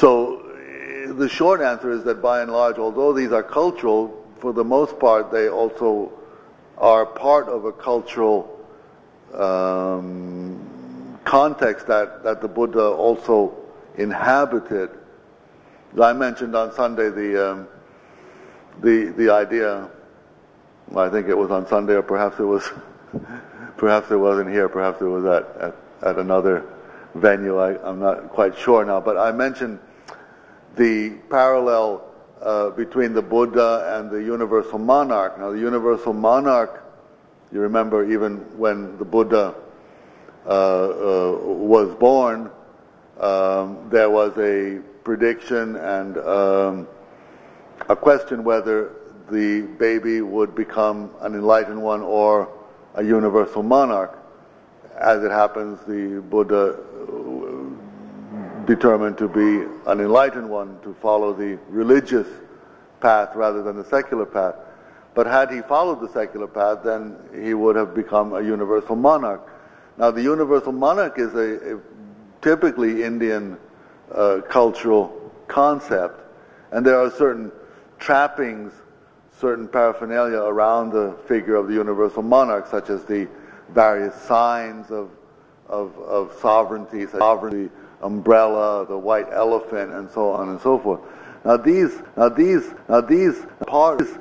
So the short answer is that by and large, although these are cultural, for the most part they also are part of a cultural context that the Buddha also inhabited. I mentioned on Sunday the idea. Well, I think it was on Sunday, or perhaps it was, perhaps it wasn't here. Perhaps it was at another venue. I'm not quite sure now. But I mentioned the parallel between the Buddha and the universal monarch. Now, the universal monarch, you remember, even when the Buddha was born, there was a prediction and a question whether the baby would become an enlightened one or a universal monarch. As it happens, the Buddha determined to be an enlightened one, to follow the religious path rather than the secular path. But had he followed the secular path, then he would have become a universal monarch. Now, the universal monarch is a typically Indian cultural concept, and there are certain trappings, certain paraphernalia around the figure of the universal monarch, such as the various signs of sovereignty, such as the umbrella, the white elephant, and so on and so forth. Now these parts